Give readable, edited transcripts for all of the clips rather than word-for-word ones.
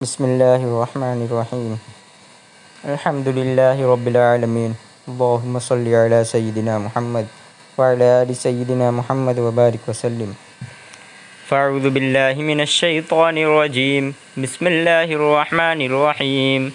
بسم اللہ الرحمن الرحیم الحمد للہ رب العالمین اللہم صلی علی سیدنا محمد وعلی آل سیدنا محمد وبارک وسلم فاعوذ باللہ من الشیطان الرجیم بسم اللہ الرحمن الرحیم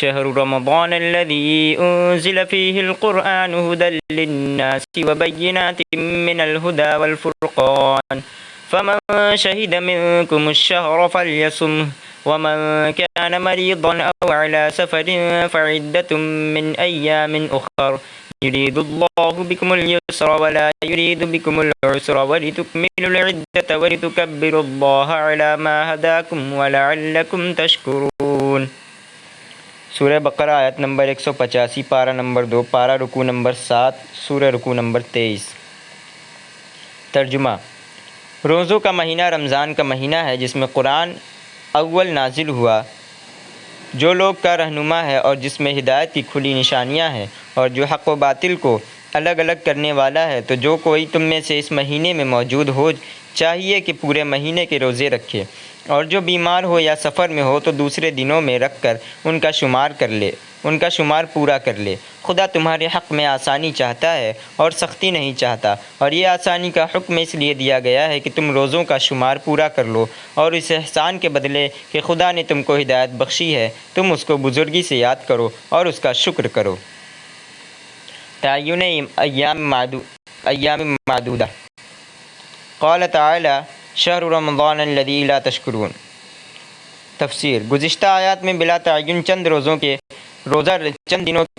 شہر رمضان الذی انزل فیہ القرآن هدى للناس وبینات من الہدى والفرقان فمن شہد منکم الشہر فلیصمہ ومن كان مريضا أو على سفر فعدة من أيام أخر يريد الله بكم اليسر ولا يريد بكم العسر ولتكملوا العدة ولتكبروا الله على ما هداكم ولعلكم تشكرون۔ سورہ بقرہ آیت نمبر 185، پارہ نمبر 2، پارہ رکوع نمبر 7، سورہ رکوع نمبر 23۔ ترجمہ: روزوں کا مہینہ رمضان کا مہینہ ہے جس میں قرآن اول نازل ہوا، جو لوگ کا رہنما ہے اور جس میں ہدایت کی کھلی نشانیاں ہیں اور جو حق و باطل کو الگ الگ کرنے والا ہے۔ تو جو کوئی تم میں سے اس مہینے میں موجود ہو چاہیے کہ پورے مہینے کے روزے رکھے، اور جو بیمار ہو یا سفر میں ہو تو دوسرے دنوں میں رکھ کر ان کا شمار پورا کر لے۔ خدا تمہارے حق میں آسانی چاہتا ہے اور سختی نہیں چاہتا، اور یہ آسانی کا حکم اس لیے دیا گیا ہے کہ تم روزوں کا شمار پورا کر لو، اور اس احسان کے بدلے کہ خدا نے تم کو ہدایت بخشی ہے تم اس کو بزرگی سے یاد کرو اور اس کا شکر کرو۔ تعین ایام معدودہ۔ قال تعالی شہر رمضان الذی لا تشکرون۔ تفسیر: گزشتہ آیات میں بلا تعین چند دنوں کے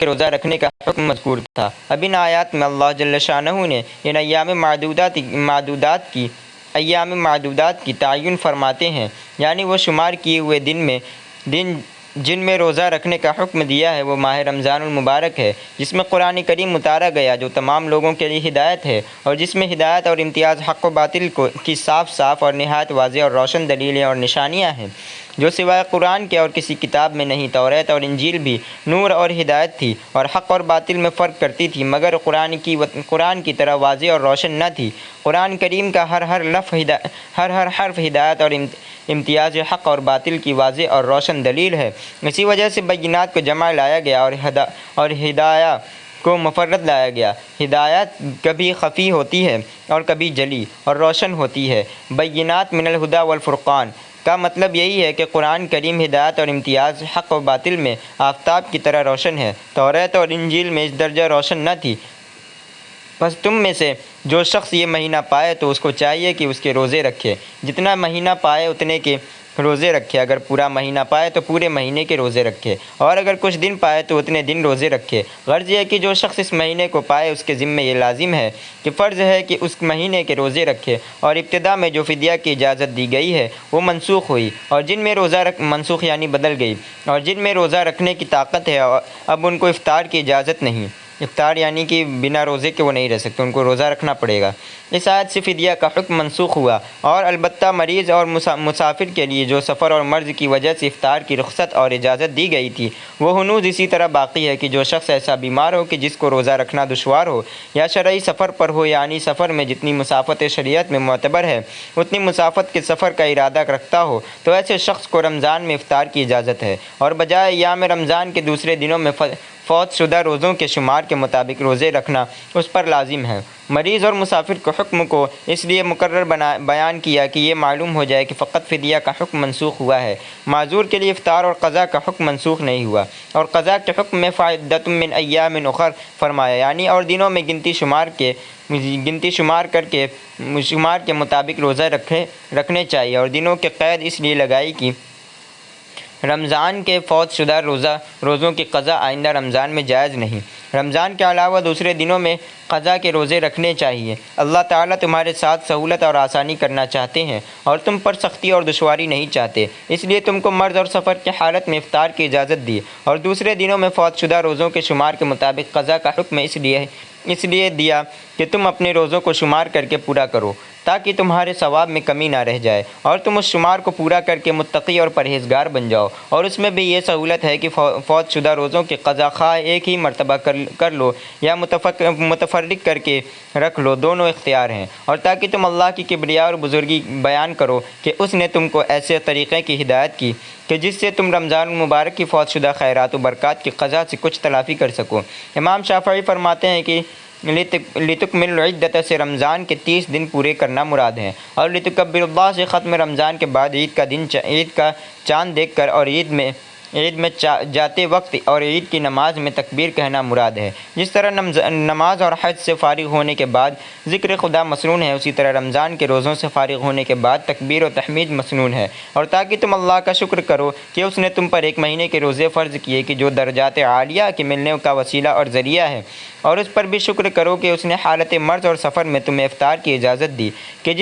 روزہ رکھنے کا حکم مذکور تھا۔ اب ان آیات میں اللہ جل شانہ نے ان ایام معدودات کی تعین فرماتے ہیں، یعنی وہ شمار کیے ہوئے دن جن میں روزہ رکھنے کا حکم دیا ہے وہ ماہ رمضان المبارک ہے، جس میں قرآن کریم اتارا گیا جو تمام لوگوں کے لیے ہدایت ہے، اور جس میں ہدایت اور امتیاز حق و باطل کی صاف اور نہایت واضح اور روشن دلیلیں اور نشانیاں ہیں، جو سوائے قرآن کے اور کسی کتاب میں نہیں۔ توریت اور انجیل بھی نور اور ہدایت تھی اور حق اور باطل میں فرق کرتی تھی، مگر قرآن کی طرح واضح اور روشن نہ تھی۔ قرآن کریم کا ہر حرف ہدایت اور امتیاز حق اور باطل کی واضح اور روشن دلیل ہے۔ اسی وجہ سے بینات کو جمع لایا گیا اور ہدایہ کو مفرد لایا گیا۔ ہدایت کبھی خفی ہوتی ہے اور کبھی جلی اور روشن ہوتی ہے۔ بینات من الہدی والفرقان کا مطلب یہی ہے کہ قرآن کریم ہدایت اور امتیاز حق و باطل میں آفتاب کی طرح روشن ہے۔ توریت اور انجیل میں اس درجہ روشن نہ تھی۔ پس تم میں سے جو شخص یہ مہینہ پائے تو اس کو چاہیے کہ اس کے روزے رکھے، جتنا مہینہ پائے اتنے کے روزے رکھے۔ اگر پورا مہینہ پائے تو پورے مہینے کے روزے رکھے، اور اگر کچھ دن پائے تو اتنے دن روزے رکھے۔ غرض یہ ہے کہ جو شخص اس مہینے کو پائے اس کے ذمہ یہ لازم ہے کہ فرض ہے کہ اس مہینے کے روزے رکھے۔ اور ابتدا میں جو فدیہ کی اجازت دی گئی ہے وہ منسوخ ہوئی، اور جن میں منسوخ یعنی بدل گئی، اور جن میں روزہ رکھنے کی طاقت ہے اب ان کو افطار کی اجازت نہیں۔ افطار یعنی کہ بنا روزے کے وہ نہیں رہ سکتے، ان کو روزہ رکھنا پڑے گا۔ اس آیت سے فدیہ کا حکم منسوخ ہوا، اور البتہ مریض اور مسافر کے لیے جو سفر اور مرض کی وجہ سے افطار کی رخصت اور اجازت دی گئی تھی وہ ہنوز اسی طرح باقی ہے کہ جو شخص ایسا بیمار ہو کہ جس کو روزہ رکھنا دشوار ہو، یا شرعی سفر پر ہو، یعنی سفر میں جتنی مسافت شریعت میں معتبر ہے اتنی مسافت کے سفر کا ارادہ رکھتا ہو، تو ایسے شخص کو رمضان میں افطار کی اجازت ہے، اور بجائے ایام رمضان کے دوسرے دنوں میں فوت شدہ روزوں کے شمار کے مطابق روزے رکھنا اس پر لازم ہے۔ مریض اور مسافر کے حکم کو اس لیے مقرر بیان کیا کہ یہ معلوم ہو جائے کہ فقط فدیہ کا حکم منسوخ ہوا ہے، معذور کے لیے افطار اور قضا کا حکم منسوخ نہیں ہوا۔ اور قضا کے حکم میں فعدۃ من ایام اخر فرمایا، یعنی اور دنوں میں گنتی شمار کے مطابق روزہ رکھنے چاہیے، اور دنوں کے قید اس لیے لگائی کہ رمضان کے فوت شدہ روزوں کی قضا آئندہ رمضان میں جائز نہیں۔ رمضان کے علاوہ دوسرے دنوں میں قضا کے روزے رکھنے چاہیے۔ اللہ تعالیٰ تمہارے ساتھ سہولت اور آسانی کرنا چاہتے ہیں اور تم پر سختی اور دشواری نہیں چاہتے، اس لیے تم کو مرض اور سفر کی حالت میں افطار کی اجازت دی، اور دوسرے دنوں میں فوت شدہ روزوں کے شمار کے مطابق قضا کا حکم اس لیے دیا کہ تم اپنے روزوں کو شمار کر کے پورا کرو۔ تاکہ تمہارے ثواب میں کمی نہ رہ جائے اور تم اس شمار کو پورا کر کے متقی اور پرہیزگار بن جاؤ۔ اور اس میں بھی یہ سہولت ہے کہ فوت شدہ روزوں کی قضا خواہ ایک ہی مرتبہ کر لو یا متفرق کر کے رکھ لو، دونوں اختیار ہیں، اور تاکہ تم اللہ کی کبریا اور بزرگی بیان کرو کہ اس نے تم کو ایسے طریقے کی ہدایت کی کہ جس سے تم رمضان المبارک کی فوت شدہ خیرات و برکات کی قضا سے کچھ تلافی کر سکو۔ امام شافعی فرماتے ہیں کہ لتکمل العدۃ سے رمضان کے 30 دن پورے کرنا مراد ہے، اور لتکبر اللہ سے ختم رمضان کے بعد عید کا چاند دیکھ کر اور عید میں جاتے وقت اور عید کی نماز میں تکبیر کہنا مراد ہے۔ جس طرح نماز اور حج سے فارغ ہونے کے بعد ذکر خدا مسنون ہے، اسی طرح رمضان کے روزوں سے فارغ ہونے کے بعد تکبیر و تحمید مسنون ہے، اور تاکہ تم اللہ کا شکر کرو کہ اس نے تم پر ایک مہینے کے روزے فرض کیے کہ جو درجات عالیہ کے ملنے کا وسیلہ اور ذریعہ ہے، اور اس پر بھی شکر کرو کہ اس نے حالت مرض اور سفر میں تمہیں افطار کی اجازت دی کہ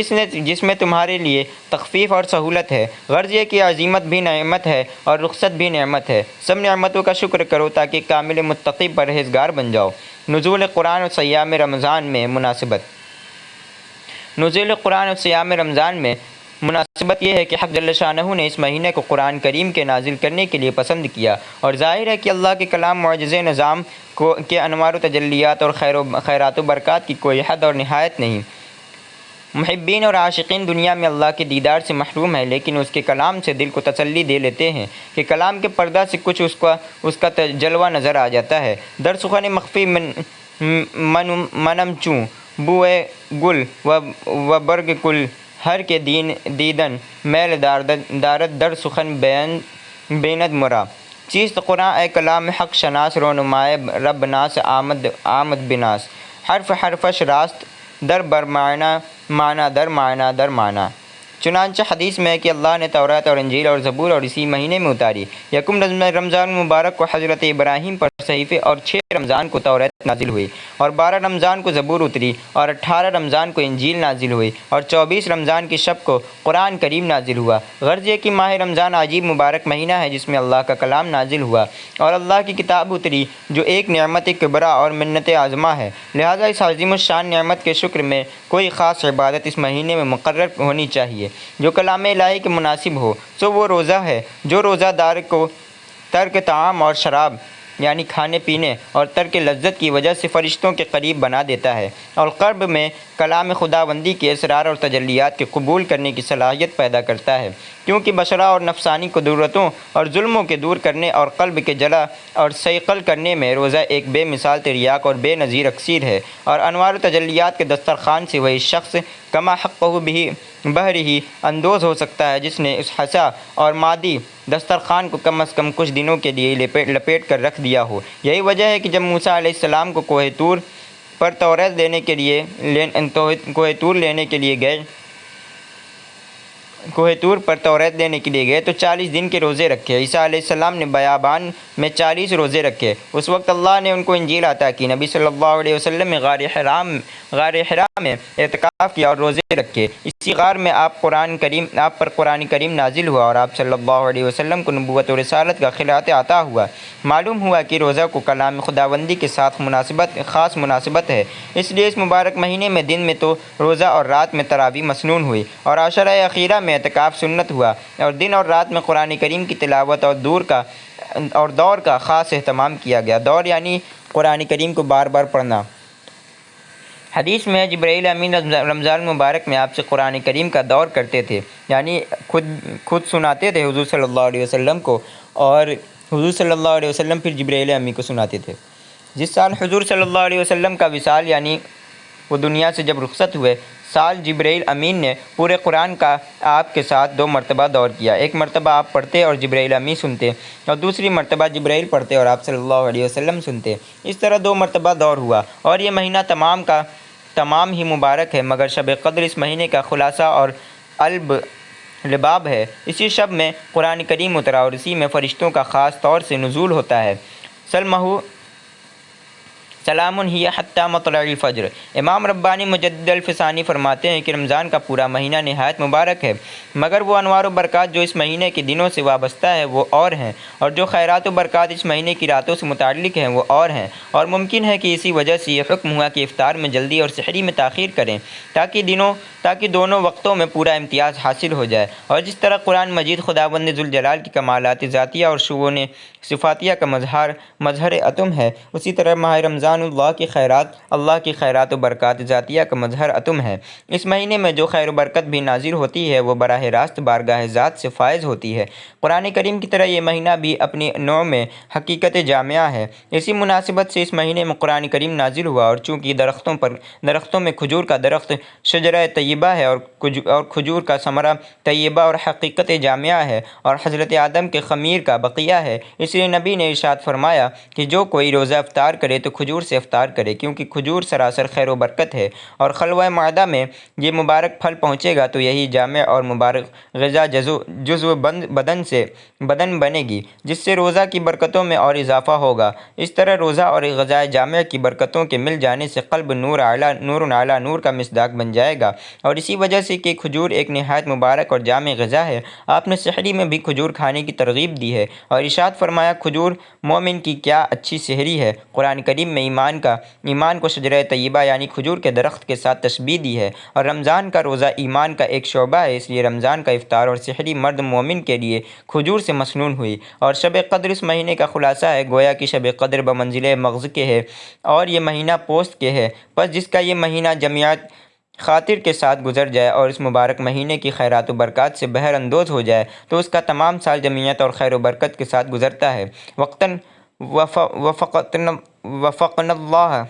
جس میں تمہارے لیے تخفیف اور سہولت ہے۔ غرض یہ کہ عزیمت بھی نعمت ہے اور رخصت بھی نعمت ہے، سب نعمتوں کا شکر کرو تاکہ کامل متقی پرہیزگار بن جاؤ۔ نزول قرآن اور صیام رمضان میں مناسبت۔ نزول قرآن اور صیام رمضان میں مناسبت یہ ہے کہ حق جل شانہ نے اس مہینے کو قرآن کریم کے نازل کرنے کے لیے پسند کیا، اور ظاہر ہے کہ اللہ کے کلام معجزے نظام کے انوار و تجلیات اور خیرات و برکات کی کوئی حد اور نہایت نہیں۔ محبین اور عاشقین دنیا میں اللہ کے دیدار سے محروم ہیں، لیکن اس کے کلام سے دل کو تسلی دے لیتے ہیں کہ کلام کے پردہ سے کچھ اس کا جلوہ نظر آ جاتا ہے۔ در سخن مخفی منم چوں بوئے گل و برگ کل ہر کے دیدن میل دارد در سخن بیند مرا۔ چیست قرآن اے کلام حق شناس رونمائے رب ناس آمد بناس، حرف حرفش راست در بر معنی در معنی۔ چنانچہ حدیث میں ہے کہ اللہ نے تورات اور انجیل اور زبور اور اسی مہینے میں اتاری۔ یکم رمضان مبارک کو حضرت ابراہیم پر صحیفے، اور 6 رمضان کو تورات نازل ہوئی، اور 12 رمضان کو زبور اتری، اور 18 رمضان کو انجیل نازل ہوئی، اور 24 رمضان کی شب کو قرآن کریم نازل ہوا۔ غرض یہ کہ ماہ رمضان عجیب مبارک مہینہ ہے جس میں اللہ کا کلام نازل ہوا اور اللہ کی کتاب اتری، جو ایک نعمت کبریٰ اور منت عظمہ ہے۔ لہٰذا اس عظیم الشان نعمت کے شکر میں کوئی خاص عبادت اس مہینے میں مقرر ہونی چاہیے جو کلام الہی کے مناسب ہو، سو وہ روزہ ہے، جو روزہ دار کو ترک طعام اور شراب یعنی کھانے پینے اور ترک لذت کی وجہ سے فرشتوں کے قریب بنا دیتا ہے، اور قلب میں کلام خداوندی کے اسرار اور تجلیات کے قبول کرنے کی صلاحیت پیدا کرتا ہے، کیونکہ بشرا اور نفسانی قدرتوں اور ظلموں کے دور کرنے اور قلب کے جلا اور صیقل کرنے میں روزہ ایک بے مثال تریاک اور بے نظیر اکسیر ہے، اور انوار و تجلیات کے دسترخوان سے وہی شخص کما حقہ بہرہی اندوز ہو سکتا ہے جس نے اس حسا اور مادی دسترخوان کو کم از کم کچھ دنوں کے لیے لپیٹ کر رکھ دیا ہو۔ یہی وجہ ہے کہ جب موسیٰ علیہ السلام کو کوہ طور پر توریت لینے کے لیے گئے تو 40 دن کے روزے رکھے۔ عیسیٰ علیہ السلام نے بیابان میں 40 روزے رکھے۔ اس وقت اللہ نے ان کو انجیل عطا کی۔ نبی صلی اللہ علیہ وسلم نے غار حرا میں اعتکاف کیا اور روزے رکھے۔ اسی غار میں آپ پر قرآن کریم نازل ہوا اور آپ صلی اللہ علیہ وسلم کو نبوت و رسالت کا خلعت عطا ہوا۔ معلوم ہوا کہ روزہ کو کلام خداوندی کے ساتھ خاص مناسبت ہے، اس لیے اس مبارک مہینے میں دن میں تو روزہ اور رات میں تراویح مسنون ہوئی، اور عشرہ اخیرہ میں اعتکاف سنت ہوا، اور دن اور رات میں قرآن کریم کی تلاوت اور دور کا خاص اہتمام کیا گیا۔ دور یعنی قرآن کریم کو بار بار پڑھنا۔ حدیث میں جبرائیل امین رمضان مبارک میں آپ سے قرآن کریم کا دور کرتے تھے، یعنی خود سناتے تھے حضور صلی اللہ علیہ وسلم کو، اور حضور صلی اللہ علیہ وسلم پھر جبرائیل امین کو سناتے تھے۔ جس سال حضور صلی اللہ علیہ وسلم کا وصال یعنی وہ دنیا سے جب رخصت ہوئے، سال جبرائیل امین نے پورے قرآن کا آپ کے ساتھ 2 مرتبہ دور کیا۔ ایک مرتبہ آپ پڑھتے اور جبرائیل امین سنتے، اور دوسری مرتبہ جبرائیل پڑھتے اور آپ صلی اللہ علیہ وسلم سنتے۔ اس طرح 2 مرتبہ دور ہوا، اور یہ مہینہ تمام ہی مبارک ہے، مگر شب قدر اس مہینے کا خلاصہ اور لباب ہے۔ اسی شب میں قرآن کریم اترا اور اسی میں فرشتوں کا خاص طور سے نزول ہوتا ہے۔ سلام ہی حتی مطلع الفجر۔ امام ربانی مجدد الفسانی فرماتے ہیں کہ رمضان کا پورا مہینہ نہایت مبارک ہے، مگر وہ انوار و برکات جو اس مہینے کے دنوں سے وابستہ ہے وہ اور ہیں، اور جو خیرات و برکات اس مہینے کی راتوں سے متعلق ہیں وہ اور ہیں، اور ممکن ہے کہ اسی وجہ سے یہ حکم ہوا کہ افطار میں جلدی اور سحری میں تاخیر کریں تاکہ دونوں وقتوں میں پورا امتیاز حاصل ہو جائے۔ اور جس طرح قرآن مجید خداوند ذوالجلال کی کمالات ذاتیہ اور شؤون صفاتیہ کا مظہر اتم ہے، اسی طرح ماہ رمضان اللہ کی خیرات و برکات ذاتیہ کا مظہر اتم ہے۔ اس مہینے میں جو خیر و برکت بھی نازل ہوتی ہے وہ براہ راست بارگاہ ذات سے فائز ہوتی ہے۔ قرآن کریم کی طرح یہ مہینہ بھی اپنی نوع میں حقیقت جامعہ ہے۔ اسی مناسبت سے اس مہینے میں قرآن کریم نازل ہوا، اور چونکہ درختوں میں کھجور کا درخت شجرہ طیبہ ہے اور کھجور کا ثمرہ طیبہ اور حقیقت جامعہ ہے، اور حضرت آدم کے خمیر کا بقیہ ہے، اس لیے نبی نے ارشاد فرمایا کہ جو کوئی روزہ افطار کرے تو کھجور سے افطار کرے، کیونکہ کھجور سراسر خیر و برکت ہے، اور خلوہ معدہ میں یہ مبارک پھل پہنچے گا تو یہی جامع اور مبارک غذا جزو بدن بنے گی، جس سے روزہ کی برکتوں میں اور اضافہ ہوگا۔ اس طرح روزہ اور غذائے جامع کی برکتوں کے مل جانے سے قلب نور اعلیٰ نور کا مصداق بن جائے گا، اور اسی وجہ سے کہ کھجور ایک نہایت مبارک اور جامع غذا ہے، آپ نے سحری میں بھی کھجور کھانے کی ترغیب دی ہے، اور ارشاد فرمایا کھجور مومن کی کیا اچھی سحری ہے۔ قرآن کریم میں ایمان کو شجرہ طیبہ یعنی کھجور کے درخت کے ساتھ تشبیہ دی ہے، اور رمضان کا روزہ ایمان کا ایک شعبہ ہے، اس لیے رمضان کا افطار اور سحری مرد مومن کے لیے کھجور سے مسنون ہوئی۔ اور شب قدر اس مہینے کا خلاصہ ہے، گویا کہ شب قدر بمنزلہ مغز کے ہے اور یہ مہینہ پوست کے ہے، پس جس کا یہ مہینہ جمعیت خاطر کے ساتھ گزر جائے اور اس مبارک مہینے کی خیرات و برکات سے بہر اندوز ہو جائے تو اس کا تمام سال جمعیت اور خیر و برکت کے ساتھ گزرتا ہے۔ وقتاً وفقنا اللہ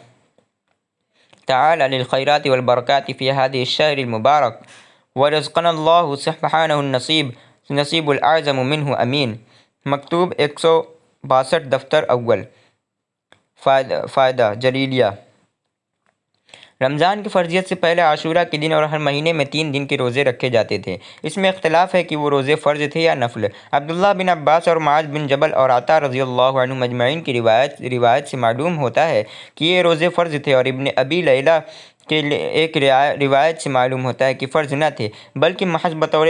تعالی للخیرات والبرکات فی هذه الشہر المبارک ورزقنا اللہ سبحانہ النصیب الاعظم منہ امین۔ مکتوب 162 دفتر اول۔ فائدہ جلیلیہ۔ رمضان کی فرضیت سے پہلے عاشورہ کے دن اور ہر مہینے میں 3 دن کے روزے رکھے جاتے تھے، اس میں اختلاف ہے کہ وہ روزے فرض تھے یا نفل۔ عبداللہ بن عباس اور معاذ بن جبل اور عطا رضی اللہ عنہم اجمعین کی روایت سے معلوم ہوتا ہے کہ یہ روزے فرض تھے، اور ابن ابی لیلہ کے ایک روایت سے معلوم ہوتا ہے کہ فرض نہ تھے بلکہ محض بطور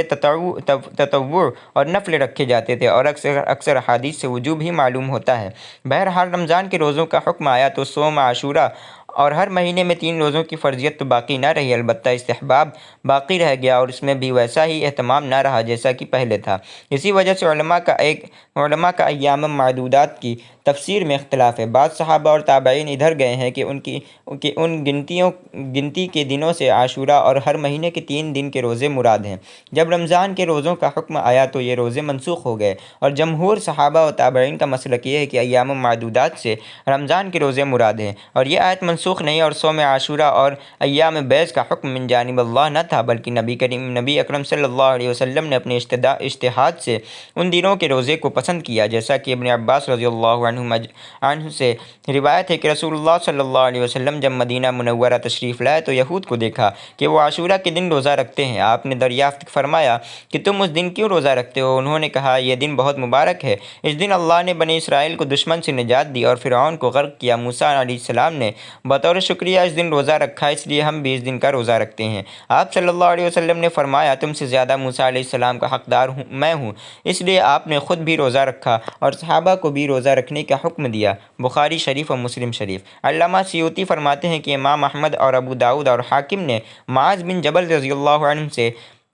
تطوع اور نفل رکھے جاتے تھے، اور اکثر احادیث سے وجوب ہی معلوم ہوتا ہے۔ بہرحال رمضان کے روزوں کا حکم آیا تو صوم عاشورہ اور ہر مہینے میں 3 روزوں کی فرضیت تو باقی نہ رہی، البتہ استحباب باقی رہ گیا، اور اس میں بھی ویسا ہی اہتمام نہ رہا جیسا کہ پہلے تھا۔ اسی وجہ سے علماء کا ایام معدودات کی تفسیر میں اختلاف ہے۔ بعض صحابہ اور تابعین ادھر گئے ہیں کہ ان گنتی کے دنوں سے عاشورہ اور ہر مہینے کے 3 دن کے روزے مراد ہیں۔ جب رمضان کے روزوں کا حکم آیا تو یہ روزے منسوخ ہو گئے، اور جمہور صحابہ و تابعین کا مسلک یہ ہے کہ ایام معدودات سے رمضان کے روزے مراد ہیں، اور یہ آیت منسوخ نہیں، اور صوم عاشورہ اور ایام بیض کا حکم من جانب اللہ نہ تھا بلکہ نبی اکرم صلی اللہ علیہ وسلم نے اپنے اجتہاد سے ان دنوں کے روزے کو پسند کیا، جیسا کہ ابن عباس رضی اللہ عنہ سے روایت ہے کہ رسول اللہ صلی اللہ علیہ وسلم جب مدینہ منورہ تشریف لائے تو یہود کو دیکھا کہ وہ عاشورہ کے دن روزہ رکھتے ہیں۔ آپ نے دریافت فرمایا کہ تم اس دن کیوں روزہ رکھتے ہو؟ انہوں نے کہا یہ دن بہت مبارک ہے، اس دن اللہ نے بنی اسرائیل کو دشمن سے نجات دی اور فرعون کو غرق کیا۔ موسیٰ علیہ السلام نے بطور شکریہ اس دن روزہ رکھا، اس لیے ہم بھی اس دن کا روزہ رکھتے ہیں۔ آپ صلی اللہ علیہ وسلم نے فرمایا تم سے زیادہ موسیٰ علیہ السلام کا حقدار میں ہوں، اس لیے آپ نے خود بھی روزہ رکھا اور صحابہ کو بھی روزہ رکھنے کا حکم دیا۔ بخاری شریف اور مسلم شریف۔ علامہ سیوطی فرماتے ہیں کہ امام احمد اور ابو داؤد اور حاکم نے معاذ بن جبل رضی اللہ عنہ سے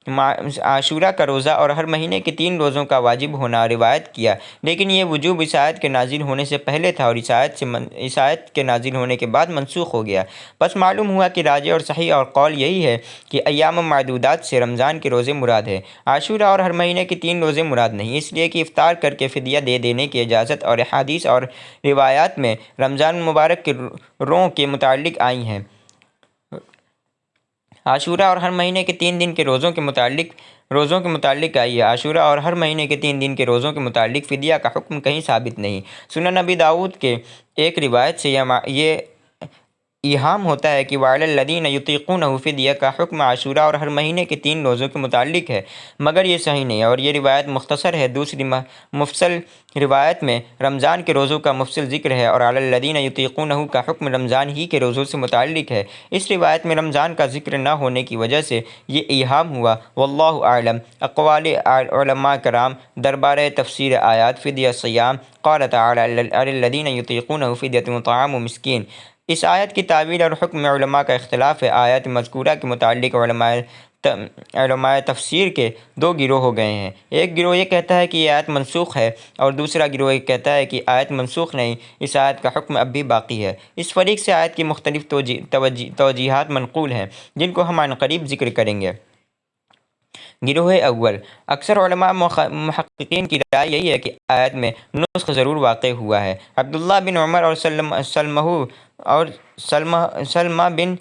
عاشورہ کا روزہ اور ہر مہینے کے 3 روزوں کا واجب ہونا روایت کیا، لیکن یہ وجوب اس آیت کے نازل ہونے سے پہلے تھا اور اس آیت کے نازل ہونے کے بعد منسوخ ہو گیا۔ پس معلوم ہوا کہ راجح اور صحیح اور قول یہی ہے کہ ایام معدودات سے رمضان کے روزے مراد ہے، عاشورہ اور ہر مہینے کے 3 روزے مراد نہیں، اس لیے کہ افطار کر کے فدیہ دے دینے کی اجازت اور احادیث اور روایات میں رمضان مبارک کے روزوں کے متعلق آئی ہیں۔ عاشورہ اور ہر مہینے کے 3 دن کے روزوں کے متعلق آئی ہے۔ عاشورہ اور ہر مہینے کے 3 دن کے روزوں کے متعلق فدیہ کا حکم کہیں ثابت نہیں۔ سنن ابی داؤد کے ایک روایت سے ایہام ہوتا ہے کہ وعلی الذین یطیقونہ فدیہ کا حکم عاشورہ اور ہر مہینے کے 3 روزوں کے متعلق ہے، مگر یہ صحیح نہیں ہے اور یہ روایت مختصر ہے۔ دوسری مفصل روایت میں رمضان کے روزوں کا مفصل ذکر ہے اور علی الذین یطیقونہ کا حکم رمضان ہی کے روزوں سے متعلق ہے۔ اس روایت میں رمضان کا ذکر نہ ہونے کی وجہ سے یہ ایہام ہوا۔ واللہ اعلم۔ اقوال علماء کرام دربار تفسیر آیات فدیہ صیام۔ قال تعالی علی الذین یطیقونہ فدیۃ طعام مسکین۔ اس آیت کی تعویل اور حکم میں علماء کا اختلاف ہے۔ آیت مذکورہ کے متعلق علماء تفسیر کے 2 گروہ ہو گئے ہیں۔ ایک گروہ یہ کہتا ہے کہ یہ آیت منسوخ ہے اور دوسرا گروہ یہ کہتا ہے کہ آیت منسوخ نہیں، اس آیت کا حکم اب بھی باقی ہے۔ اس فریق سے آیت کی مختلف توجیہات منقول ہیں جن کو ہم عنقریب ذکر کریں گے۔ گروہ اول: اکثر علماء محققین کی رائے یہی ہے کہ آیت میں نسخ ضرور واقع ہوا ہے۔ عبداللہ بن عمر اور سلمہ بن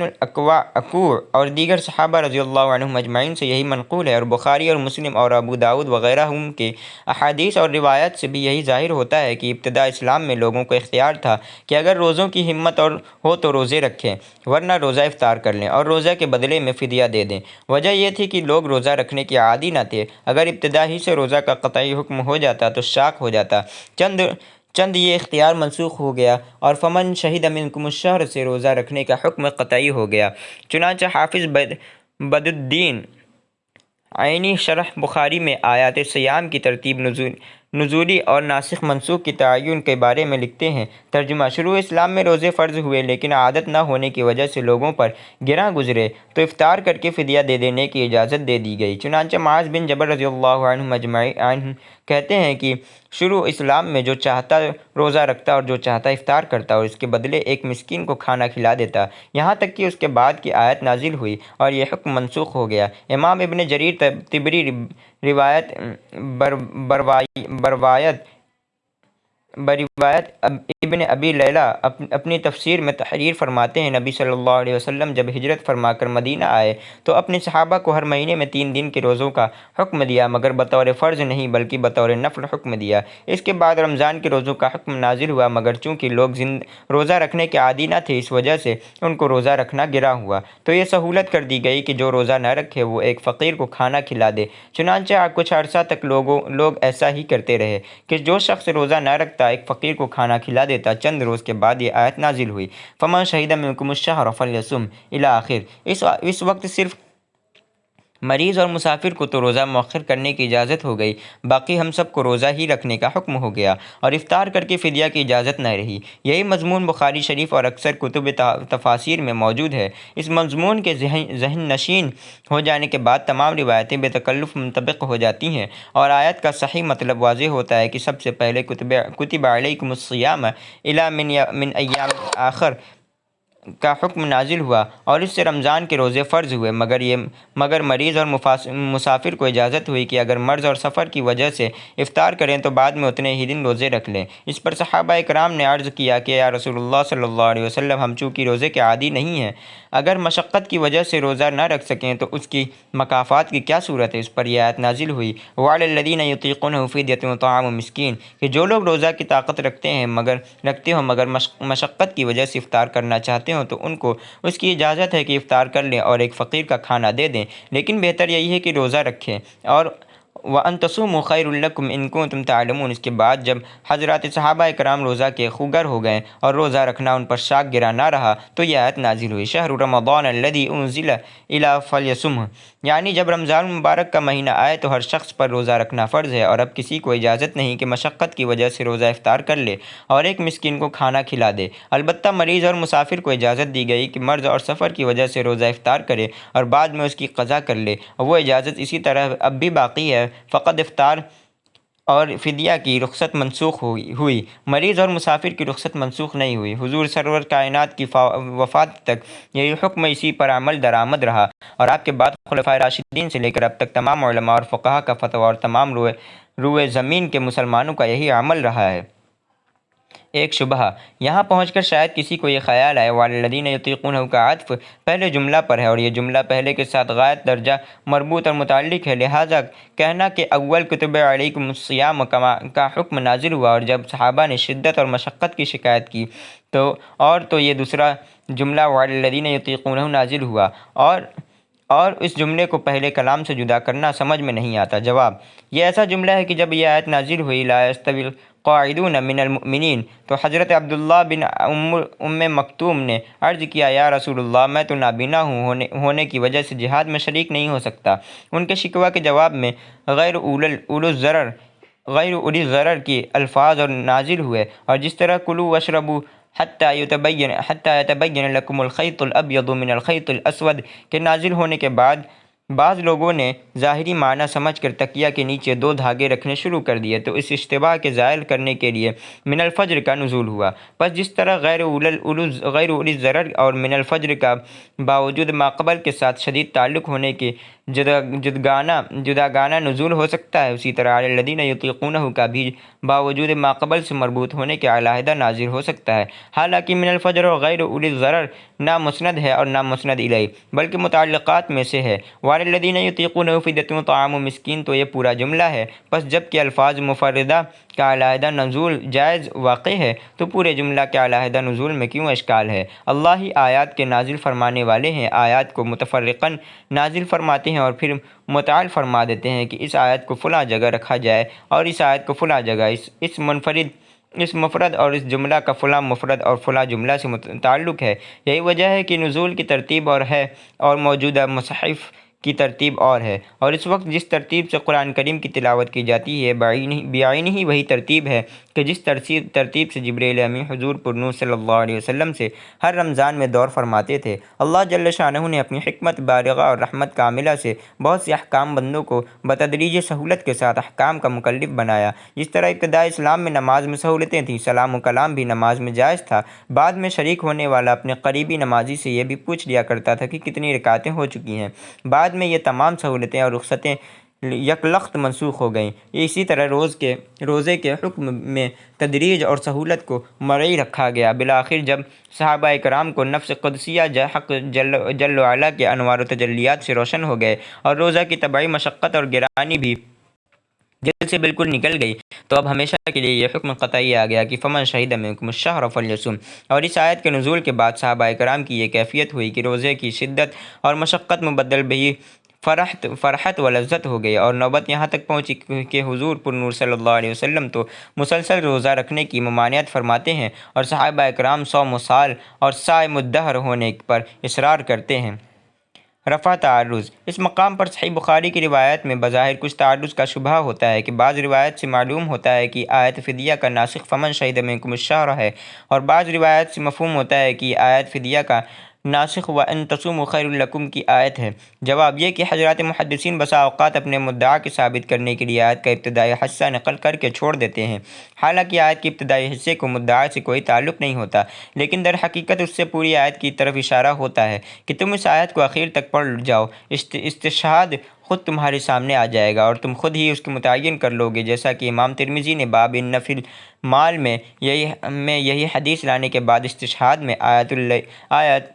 الاکوع اور دیگر صحابہ رضی اللہ عنہم اجمعین سے یہی منقول ہے، اور بخاری اور مسلم اور ابو داؤد وغیرہ کے احادیث اور روایات سے بھی یہی ظاہر ہوتا ہے کہ ابتدا اسلام میں لوگوں کو اختیار تھا کہ اگر روزوں کی ہمت ہو تو روزے رکھیں، ورنہ روزہ افطار کر لیں اور روزہ کے بدلے میں فدیہ دے دیں۔ وجہ یہ تھی کہ لوگ روزہ رکھنے کے عادی نہ تھے۔ اگر ابتدا ہی سے روزہ کا قطعی حکم ہو جاتا تو شاق ہو جاتا۔ چند یہ اختیار منسوخ ہو گیا اور فمن شہد منکم الشہر سے روزہ رکھنے کا حکم قطعی ہو گیا۔ چنانچہ حافظ بدرالدین عینی شرح بخاری میں آیات سیام کی ترتیب نزولی اور ناسخ منسوخ کی تعین کے بارے میں لکھتے ہیں۔ ترجمہ: شروع اسلام میں روزے فرض ہوئے لیکن عادت نہ ہونے کی وجہ سے لوگوں پر گراں گزرے تو افطار کر کے فدیہ دے دینے کی اجازت دے دی گئی۔ چنانچہ معاذ بن جبل رضی اللہ عنہ اجمعین کہتے ہیں کہ شروع اسلام میں جو چاہتا روزہ رکھتا اور جو چاہتا افطار کرتا اور اس کے بدلے ایک مسکین کو کھانا کھلا دیتا، یہاں تک کہ اس کے بعد کی آیت نازل ہوئی اور یہ حکم منسوخ ہو گیا۔ امام ابن جریر طبری بروایت ابن ابی لیلہ اپنی تفسیر میں تحریر فرماتے ہیں، نبی صلی اللہ علیہ وسلم جب ہجرت فرما کر مدینہ آئے تو اپنے صحابہ کو ہر مہینے میں 3 دن کے روزوں کا حکم دیا، مگر بطور فرض نہیں بلکہ بطور نفل حکم دیا۔ اس کے بعد رمضان کے روزوں کا حکم نازل ہوا، مگر چونکہ لوگ روزہ رکھنے کے عادی نہ تھے اس وجہ سے ان کو روزہ رکھنا گراں ہوا، تو یہ سہولت کر دی گئی کہ جو روزہ نہ رکھے وہ ایک فقیر کو کھانا کھلا دے۔ چنانچہ کچھ عرصہ تک لوگ ایسا ہی کرتے رہے کہ جو شخص روزہ نہ رکھتا ایک فقیر کو کھانا کھلا دیتا۔ چند روز کے بعد یہ آیت نازل ہوئی، فمن شہد منکم الشہر فلیصم الی آخر۔ اس وقت صرف مریض اور مسافر کو تو روزہ مؤخر کرنے کی اجازت ہو گئی، باقی ہم سب کو روزہ ہی رکھنے کا حکم ہو گیا اور افطار کر کے فدیہ کی اجازت نہ رہی۔ یہی مضمون بخاری شریف اور اکثر کتب تفاسیر میں موجود ہے۔ اس مضمون کے ذہن نشین ہو جانے کے بعد تمام روایتیں بے تکلف منطبق ہو جاتی ہیں اور آیت کا صحیح مطلب واضح ہوتا ہے کہ سب سے پہلے کتب علیکم الصیام الی من ایام آخر کا حکم نازل ہوا اور اس سے رمضان کے روزے فرض ہوئے، مگر مریض اور مسافر کو اجازت ہوئی کہ اگر مرض اور سفر کی وجہ سے افطار کریں تو بعد میں اتنے ہی دن روزے رکھ لیں۔ اس پر صحابہ کرام نے عرض کیا کہ یا رسول اللہ صلی اللہ علیہ وسلم، ہم چونکہ روزے کے عادی نہیں ہیں، اگر مشقت کی وجہ سے روزہ نہ رکھ سکیں تو اس کی مکافات کی کیا صورت ہے؟ اس پر یہ آیت نازل ہوئی، وعلی الذین یطیقونہ فدیۃ طعام مسکین، کہ جو لوگ روزہ کی طاقت رکھتے ہوں مگر مشقت کی وجہ سے افطار کرنا چاہتے ہوں تو ان کو اس کی اجازت ہے کہ افطار کر لیں اور ایک فقیر کا کھانا دے دیں، لیکن بہتر یہی ہے کہ روزہ رکھیں۔ اور وَأَن تَصُومُوا خَيْرٌ لَكُمْ إِن كُنتُمْ تَعْلَمُونَ۔ اس کے بعد جب حضرات صحابہ کرام روزہ کے خوگر ہو گئے اور روزہ رکھنا ان پر شاق گرا نہ رہا تو یہ آیت نازل ہوئی، شہر رمضان الذی انزل الی فلیصمہ، یعنی جب رمضان المبارک کا مہینہ آئے تو ہر شخص پر روزہ رکھنا فرض ہے اور اب کسی کو اجازت نہیں کہ مشقت کی وجہ سے روزہ افطار کر لے اور ایک مسکین کو کھانا کھلا دے۔ البتہ مریض اور مسافر کو اجازت دی گئی کہ مرض اور سفر کی وجہ سے روزہ افطار کرے اور بعد میں اس کی قضا کر لے، اور وہ اجازت اسی طرح اب بھی باقی ہے۔ فقط افطار اور فدیہ کی رخصت منسوخ ہوئی، مریض اور مسافر کی رخصت منسوخ نہیں ہوئی۔ حضور سرور کائنات کی وفات تک یہی حکم اسی پر عمل درآمد رہا اور آپ کے بعد خلفائے راشدین سے لے کر اب تک تمام علماء اور فقہا کا فتویٰ اور تمام روئے زمین کے مسلمانوں کا یہی عمل رہا ہے۔ ایک شبہ، یہاں پہنچ کر شاید کسی کو یہ خیال آئے والذین یطیقونہ کا عطف پہلے جملہ پر ہے اور یہ جملہ پہلے کے ساتھ غائب درجہ مربوط اور متعلق ہے، لہٰذا کہنا کہ اول کتب علیکم الصیام کا حکم نازل ہوا اور جب صحابہ نے شدت اور مشقت کی شکایت کی تو یہ دوسرا جملہ والذین یطیقونہ نازل ہوا اور اس جملے کو پہلے کلام سے جدا کرنا سمجھ میں نہیں آتا۔ جواب، یہ ایسا جملہ ہے کہ جب یہ آیت نازل ہوئی لا یستوی القاعدون من المؤمنین تو حضرت عبداللہ بن ام مکتوم نے عرض کیا یا رسول اللہ، میں تو نابینا ہونے کی وجہ سے جہاد میں شریک نہیں ہو سکتا۔ ان کے شکوہ کے جواب میں غیر اولی الضرر کے الفاظ اور نازل ہوئے، اور جس طرح کلوا واشربوا حتیٰ یتبین لکم الخیط الابیض من الخیط الاسود کے نازل ہونے کے بعد بعض لوگوں نے ظاہری معنی سمجھ کر تکیہ کے نیچے 2 دھاگے رکھنے شروع کر دیے تو اس اشتباہ کے زائل کرنے کے لیے من الفجر کا نزول ہوا۔ پس جس طرح غیر اولی الضرر اور من الفجر کا باوجود ماقبل کے ساتھ شدید تعلق ہونے کے جداگانہ نزول ہو سکتا ہے، اسی طرح علی الذین یطیقونہ کا بھی باوجود ماقبل سے مربوط ہونے کے علیحدہ نازل ہو سکتا ہے۔ حالانکہ من الفجر اور غیر اولی الضرر نہ مسند ہے اور نہ مسند الیہ بلکہ متعلقات میں سے ہے۔ وعلی الذین یطیقونہ فدیۃ طعام مسکین تو یہ پورا جملہ ہے، پس جب کہ الفاظ مفردہ کا علیحدہ نزول جائز واقع ہے تو پورے جملہ کے علیحدہ نزول میں کیوں اشکال ہے؟ اللہ ہی آیات کے نازل فرمانے والے ہیں، آیات کو متفرقاً نازل فرماتے ہیں اور پھر متعال فرما دیتے ہیں کہ اس آیت کو فلاں جگہ رکھا جائے اور اس آیت کو فلاں جگہ، اس مفرد اور اس جملہ کا فلاں مفرد اور فلاں جملہ سے تعلق ہے۔ یہی وجہ ہے کہ نزول کی ترتیب اور ہے اور موجودہ مصحف کی ترتیب اور ہے، اور اس وقت جس ترتیب سے قرآن کریم کی تلاوت کی جاتی ہے بعینہ ہی وہی ترتیب ہے کہ جس ترتیب سے جبریل امین حضور پر نور صلی اللہ علیہ وسلم سے ہر رمضان میں دور فرماتے تھے۔ اللہ جل شانہ نے اپنی حکمت بالغہ اور رحمت کاملہ سے بہت سے احکام بندوں کو بتدریج سہولت کے ساتھ احکام کا مکلف بنایا۔ جس طرح ابتدائی اسلام میں نماز میں سہولتیں تھیں، سلام و کلام بھی نماز میں جائز تھا، بعد میں شریک ہونے والا اپنے قریبی نمازی سے یہ بھی پوچھ لیا کرتا تھا کہ کتنی رکعتیں ہو چکی ہیں۔ بعد میں یہ تمام سہولتیں اور رخصتیں یکلخت منسوخ ہو گئیں۔ اسی طرح روزے کے حکم میں تدریج اور سہولت کو مرعی رکھا گیا۔ بالآخر جب صحابہ کرام کو نفس قدسیہ حق جل وعلا کے انوار و تجلیات سے روشن ہو گئے اور روزہ کی طبعی مشقت اور گرانی بھی دل سے بالکل نکل گئی تو اب ہمیشہ کے لیے یہ حکم قطعی آ گیا کہ فمن شہد منکم الشہر فلیصم، اور اس آیت کے نزول کے بعد صحابہ کرام کی یہ کیفیت ہوئی کہ روزے کی شدت اور مشقت مبدل بہی فرحت و لذت ہو گئی، اور نوبت یہاں تک پہنچی کہ حضور پر نور صلی اللہ علیہ وسلم تو مسلسل روزہ رکھنے کی ممانعت فرماتے ہیں اور صحابہ کرام صوم سال اور صائم الدہر ہونے پر اصرار کرتے ہیں۔ رفع تعرض، اس مقام پر صحیح بخاری کی روایت میں بظاہر کچھ تعرض کا شبہ ہوتا ہے کہ بعض روایت سے معلوم ہوتا ہے کہ آیت فدیہ کا ناسخ فمن شہد منکم الشہر ہے، اور بعض روایت سے مفہوم ہوتا ہے کہ آیت فدیہ کا ناسخ وَأَن تَصُومُوا خَيْرٌ لَكُمْ کی آیت ہے۔ جواب یہ کہ حضرات محدثین بسا اوقات اپنے مدعا کے ثابت کرنے کے لیے آیت کا ابتدائی حصہ نقل کر کے چھوڑ دیتے ہیں، حالانکہ آیت کے ابتدائی حصے کو مدعا سے کوئی تعلق نہیں ہوتا، لیکن در حقیقت اس سے پوری آیت کی طرف اشارہ ہوتا ہے کہ تم اس آیت کو آخر تک پڑھ جاؤ، استشہاد خود تمہارے سامنے آ جائے گا اور تم خود ہی اس کو متعین کر لو گے، جیسا کہ امام ترمذی نے باب نفل مال میں یہی حدیث لانے کے بعد استشہاد میں آیت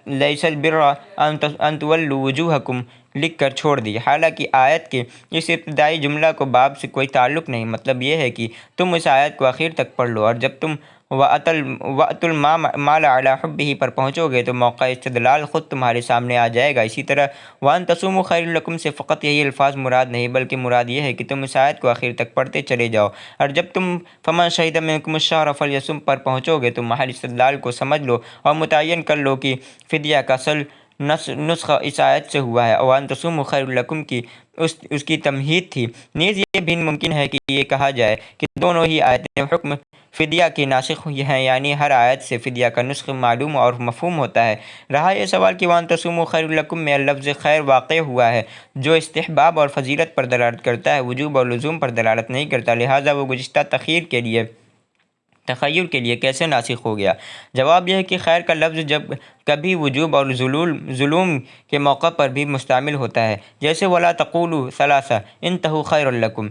لیس البر ان تولوا وجوہکم لکھ کر چھوڑ دی۔ حالانکہ آیت کے اس ابتدائی جملہ کو باب سے کوئی تعلق نہیں، مطلب یہ ہے کہ تم اس آیت کو آخر تک پڑھ لو، اور جب تم وَأْتُوا الْمَالَ عَلَىٰ حُبِّهِ پر پہنچو گے تو موقع استدلال خود تمہارے سامنے آ جائے گا۔ اسی طرح وَأَن تَصُومُوا خَيْرٌ لَكُمْ سے فقط یہی الفاظ مراد نہیں، بلکہ مراد یہ ہے کہ تم اس آیت کو آخر تک پڑھتے چلے جاؤ، اور جب تم فَمَن شَهِدَ مِنكُمُ الشَّهْرَ فَلْيَصُمْ پر پہنچو گے تو محل استدلال کو سمجھ لو اور متعین کر لو کہ فدیہ کا اصل نسخہ اس آیت سے ہوا ہے۔ وَأَن تَصُومُوا خَيْرٌ لَكُمْ کی اس کی تمہید تھی۔ نیز یہ بھی ممکن ہے کہ یہ کہا جائے کہ دونوں ہی آیتیں حکم فدیہ کی ناسخ ہیں، یعنی ہر آیت سے فدیہ کا نسخ معلوم اور مفہوم ہوتا ہے۔ رہا یہ سوال کہ وَأَن تَصُومُوا خَيْرٌ لَكُمْ میں لفظ خیر واقع ہوا ہے جو استحباب اور فضیلت پر دلالت کرتا ہے، وجوب اور لزوم پر دلالت نہیں کرتا، لہٰذا وہ گزشتہ تخیر کے لیے کیسے ناسخ ہو گیا؟ جواب یہ ہے کہ خیر کا لفظ جب کبھی وجوب اور ظلم کے موقع پر بھی مستعمل ہوتا ہے، جیسے وَلَا تَقُولُوا ثَلَاثَةٌ انتَهُوا خَيْرٌ لَكُمْ،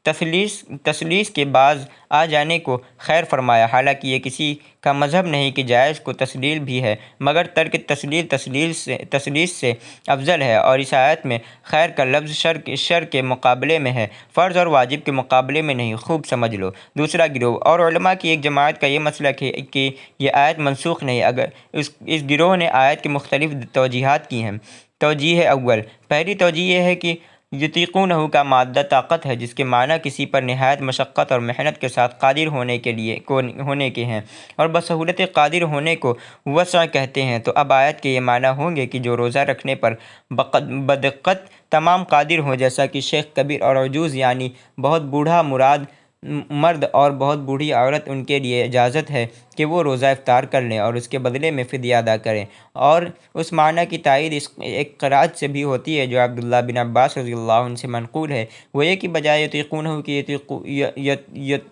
تثلیث کے باز آ جانے کو خیر فرمایا، حالانکہ یہ کسی کا مذہب نہیں کہ جائز کو تسلیل بھی ہے، مگر ترک تثلیث سے افضل ہے، اور اس آیت میں خیر کا لفظ شر کے مقابلے میں ہے، فرض اور واجب کے مقابلے میں نہیں، خوب سمجھ لو۔ دوسرا گروہ اور علماء کی ایک جماعت کا یہ مسلک ہے کہ یہ آیت منسوخ نہیں، اگر اس گروہ نے آیت کی مختلف توجیہات کی ہیں۔ توجیہ اول، پہلی توجیہ یہ ہے کہ یطیقونہ کا مادہ طاقت ہے، جس کے معنی کسی پر نہایت مشقت اور محنت کے ساتھ قادر ہونے کے ہیں، اور بسہولت قادر ہونے کو وسع کہتے ہیں۔ تو اب آیت کے یہ معنی ہوں گے کہ جو روزہ رکھنے پر بدقت تمام قادر ہوں، جیسا کہ شیخ کبیر اور عجوز یعنی بہت بوڑھا مرد اور بہت بوڑھی عورت، ان کے لیے اجازت ہے کہ وہ روزہ افطار کر لیں اور اس کے بدلے میں فدیہ ادا کریں۔ اور اس معنی کی تائید ایک قرات سے بھی ہوتی ہے جو عبداللہ بن عباس رضی اللہ عنہ سے منقول ہے، وہ یہ کہ بجائے یطیقونہ کہ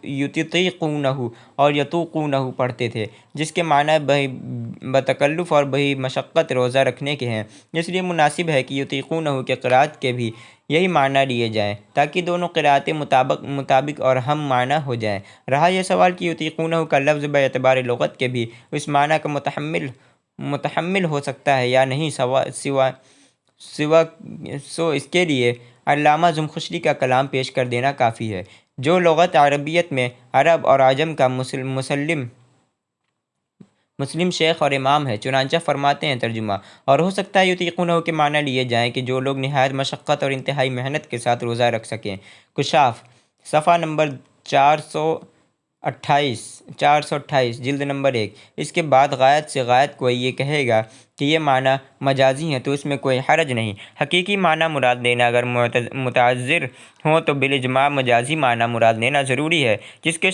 یطیقونہ اور یطوقونہ پڑھتے تھے، جس کے معنی بتکلف اور بہی مشقت روزہ رکھنے کے ہیں، اس لیے مناسب ہے کہ یطیقونہ کے قرات کے بھی یہی معنی لیے جائیں تاکہ دونوں قراتیں مطابق اور ہم معنی ہو جائیں۔ رہا یہ سوال کہ یطیقونہ کا لفظ باعتبار لغت کے بھی اس معنی کا متحمل ہو سکتا ہے یا نہیں، سو اس کے لیے علامہ زمخشری کا کلام پیش کر دینا کافی ہے، جو لغت عربیت میں عرب اور عجم کا مسلم شیخ اور امام ہے۔ چنانچہ فرماتے ہیں ترجمہ، اور ہو سکتا ہے یطیقونہ کے معنی لیے جائیں کہ جو لوگ نہایت مشقت اور انتہائی محنت کے ساتھ روزہ رکھ سکیں۔ کشاف، صفحہ نمبر 428 جلد نمبر 1۔ اس کے بعد غایت سے غایت کوئی یہ کہے گا کہ یہ معنی مجازی ہیں تو اس میں کوئی حرج نہیں، حقیقی معنی مراد لینا اگر متعذر ہوں تو بالاجماع مجازی معنی مراد لینا ضروری ہے، جس کے